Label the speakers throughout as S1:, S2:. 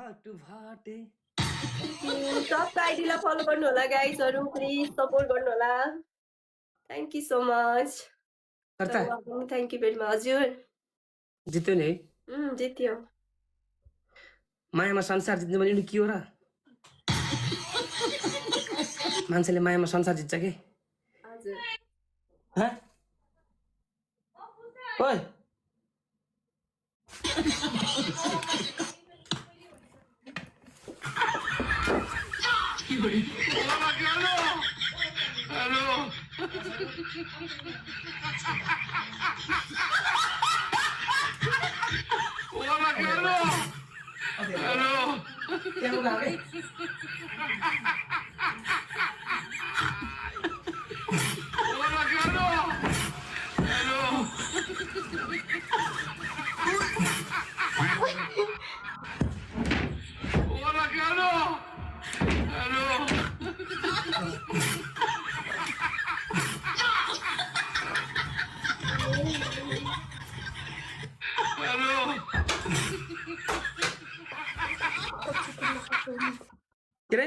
S1: बाटो भाटे
S2: सबको आइडीलाई फलो गर्नु होला गाइजहरु प्लिज सपोर्ट गर्नु होला थ्यांक यू सो मच
S1: करता
S2: थ्यांक यू भेरी मच हजुर
S1: जित्यो नि है
S2: जित्यो
S1: मायामा संसार जित्ने भने के हो र मान्छेले मायामा संसार जित्छ के
S2: हजुर
S1: ह ओइ के रे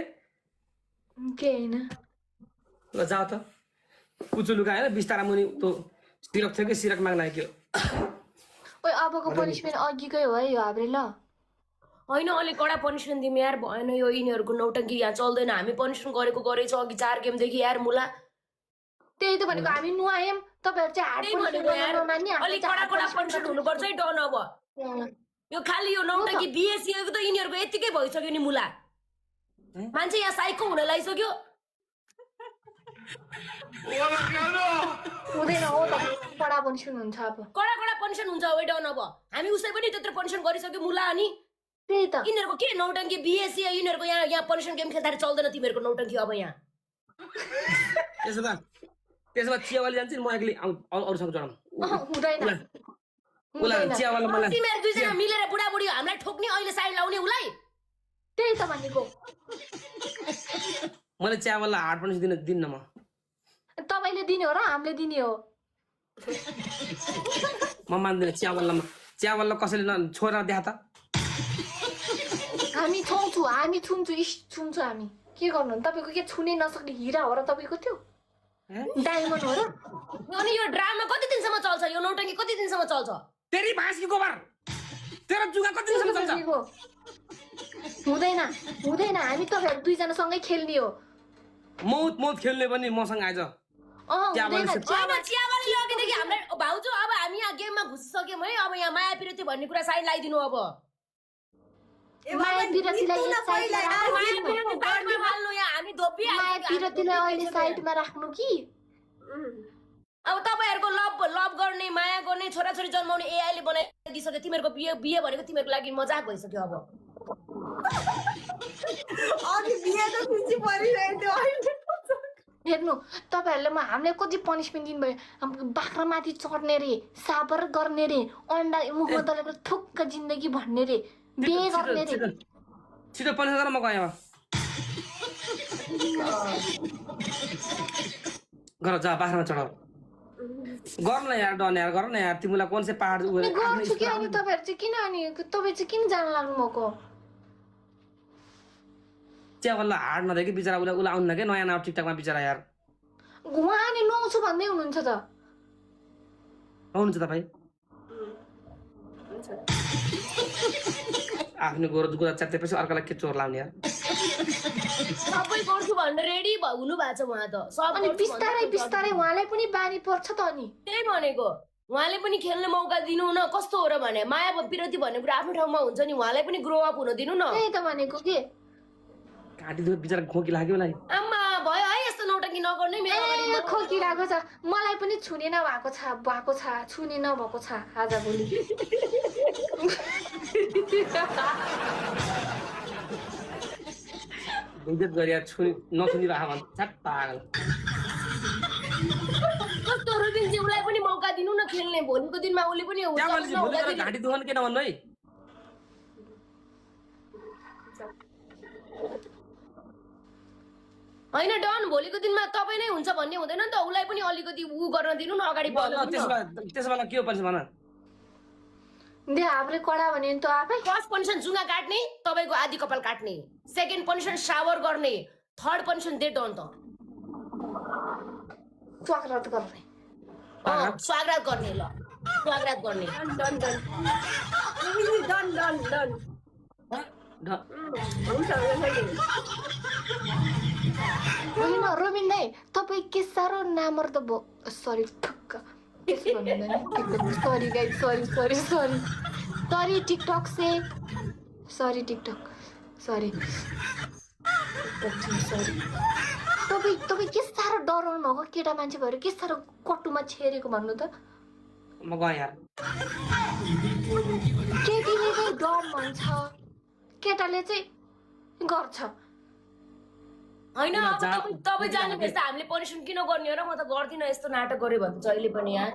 S3: के हैन
S1: ल जाऊ त कुचो लुगा हैन बिस्तारा मुनि त्यो सिरक थियो कि सिरक माग्न आयो
S3: ओइ अबको पनिशमेन्ट अघिकै हो है यो हाब्रे ल
S4: होइन अलि कडा पनिसमेन्ट दिउँ यार भएन यो यिनीहरूको नौटङ्की यहाँ चल्दैन हामी पनिसमेन्ट गरेको गरेछ अघि 4 गेमदेखि यार मुला
S3: त्यही त भनेको हामी नुहायौँ तपाईहरु चाहिँ हार्ड
S4: भनेको यार अलि कडा पनिसमेन्ट हुनुपर्छ है डन अब यो खाली यो नौटङ्की बिएससीको त यिनीहरूको यतिकै भइसक्यो नि मुला मान्छे यहाँ साइको हुन लागिसक्यो
S3: हुँदैन हो त कडा पनिसमेन्ट हुन्छ अब
S4: कडा पनिसमेन्ट हुन्छ हो डन अब हामी उसै पनि त्यत्रो पनिसमेन्ट गरिसक्यो मुला अनि
S3: त्यही त
S4: यिनीहरूको के नौटङ्की बिएससी यिनीहरूको यहाँ पनिसमेन्ट गेम खेल्दाखेरि चल्दैन तिमीहरूको नौटङ्की अब यहाँ
S1: त्यसो भए चियावाली जान्छ नि म एक्लै अरूसँग जोडम
S3: हुँदैन
S1: चियावाला मलाई
S4: तिमीहरू दुईजना मिलेर बुढाबुढी हामीलाई ठोक्ने अहिले साइड लाउने उसलाई
S3: त्यही त भनेको
S1: मैले चियावाला हार्ड पनि दिन्न म
S3: तपाईले दिने हो र हामीले दिने हो
S1: म मान्दिनँ चियावाला कसैले छोरा देखा त
S3: हामी छुन्छौ हामी छुन्छौ छुन्छौ हामी के गर्नु तपाईको के छुने नसक्ने हिरा हो र तपाईको त्यो डायमन्ड हो र
S4: अनि यो ड्रामा कति दिनसम्म चल्छ यो नौटङ्की कति दिनसम्म चल्छ
S1: तेरी भाँसकी गोबर तेरो जुगा कति दिनसम्म चल्छ
S3: हुँदैन हामी तपाईहरु दुईजना सँगै खेल्ने हो
S1: मौत खेल्ने पनि मसँग आइज
S4: चियावाली लगेदेखि हामीलाई भाउजू अब हामी यहाँ गेममा घुसिसक्यौँ है अब यहाँ माया पिरती भन्ने कुरा साइड लगाइदिनु अब
S3: माया पिरतीलाई
S4: हामी धोपी
S3: माया पिरतीलाई अहिले साइडमा राख्नु कि
S4: अब तपाईहरुको लभ गर्ने माया गर्ने छोराछोरी जन्माउने एआईले बनाइदिसक्यो तिमीहरूको बिहे भनेको तिमीहरूको लागि मजाक भइसक्यो अब
S2: अघि बिहे त खुसी परिरहेको
S3: हेर्नु तपाईहरुले हामीले कति पनिशमेन्ट दिनुभयो बाख्रा माथि चढ्ने रे साबर गर्ने रे अन्डा मुखमा दलेर थुक्क जिन्दगी भन्ने रे बिहे गर्ने रे
S1: छिटो पनि गर म गएँ गर जा बाख्रामा चढ गर्न यार डन यार गर न यार तिमीलाई कुन चाहिँ पहाड
S3: गर्छु कि अनि तपाईहरु चाहिँ किन अनि तपाई चाहिँ किन जान लाग्नु भएको
S1: चियावाला हार्ड नदियो कि बिचरा उसलाई आउनु के नयाँ नयाँ टिकटकमा बिचरा यार
S3: उहाँले नुहाउँछु भन्दै हुनुहुन्छ त
S1: आउनुहुन्छ तपाईँ आफ्नो गोरो दुःख च्यातेपछि अर्कालाई के चोर लाउने यार
S4: सबै गर्छु भनेर रेडी हुनु भएको छ उहाँ त
S3: अनि बिस्तारै उहाँलाई पनि बानी पर्छ त अनि
S4: त्यही भनेको उहाँले पनि खेल्ने मौका दिनु न कस्तो हो र भने माया पिरती भन्ने कुरा आफ्नो ठाउँमा हुन्छ नि उहाँलाई पनि ग्रो अप हुन दिनु न
S3: त्यही त भनेको के
S1: काटी दो बिचरा खोकी लाग्यो मलाई
S4: आम्मा भयो है यस्तो नौटङ्की नगर्ने मेरो अगाडि
S3: खोकी लागेको छ मलाई पनि छुने नभएको छ छुने नभएको छ आज भोलि
S1: इज्जत गरे यार नछुनी राख भन्छ छ्याट पागल
S4: कस्तो रुबिन चाहिँ उसलाई पनि मौका दिनु न खेल्ने भोलिको दिनमा उसले पनि
S1: घाँटी दुखाउनु के नभन्नु है
S4: होइन डन भोलिको दिनमा तपाईँ नै हुन्छ भन्ने हुँदैन नि त उसलाई पनि अलिकति उ गर्न दिनु न अगाडि
S1: त्यसो बेला के हो पछि भन
S3: हामीले कडा भन्यो नि त आफै
S4: फर्स्ट पनिसमेन्ट जुङ्गा काट्ने, तपाईँको आधी कपाल काट्ने। सेकेन्ड पनिसमेन्ट शावर गर्ने। थर्ड पनिसमेन्ट डेट अन्त
S3: स्वागत गर्ने
S4: स्वागत गर्ने। ल स्वागत गर्ने।
S2: Done done done done done हुन्छ
S3: होइन रोबिन दाइ तपाईँ के साह्रो नामर्द भयो सरी ठुक्क sorry guys sorry sorry sorry sorry TikTok से सरी टिकटक सरी सरी तपाईँ के साह्रो डराउनु भएको केटा मान्छे भएर के साह्रो कटुमा छेरेको भन्नु त
S1: म गएँ यार
S3: केटीले चाहिँ डर मान्छ केटाले चाहिँ गर्छ
S4: होइन अब तपाईँ जानु भएछ हामीले पनिसमेन्ट किन गर्ने हो र म त गर्दिनँ यस्तो नाटक गऱ्यो भने जहिले पनि यार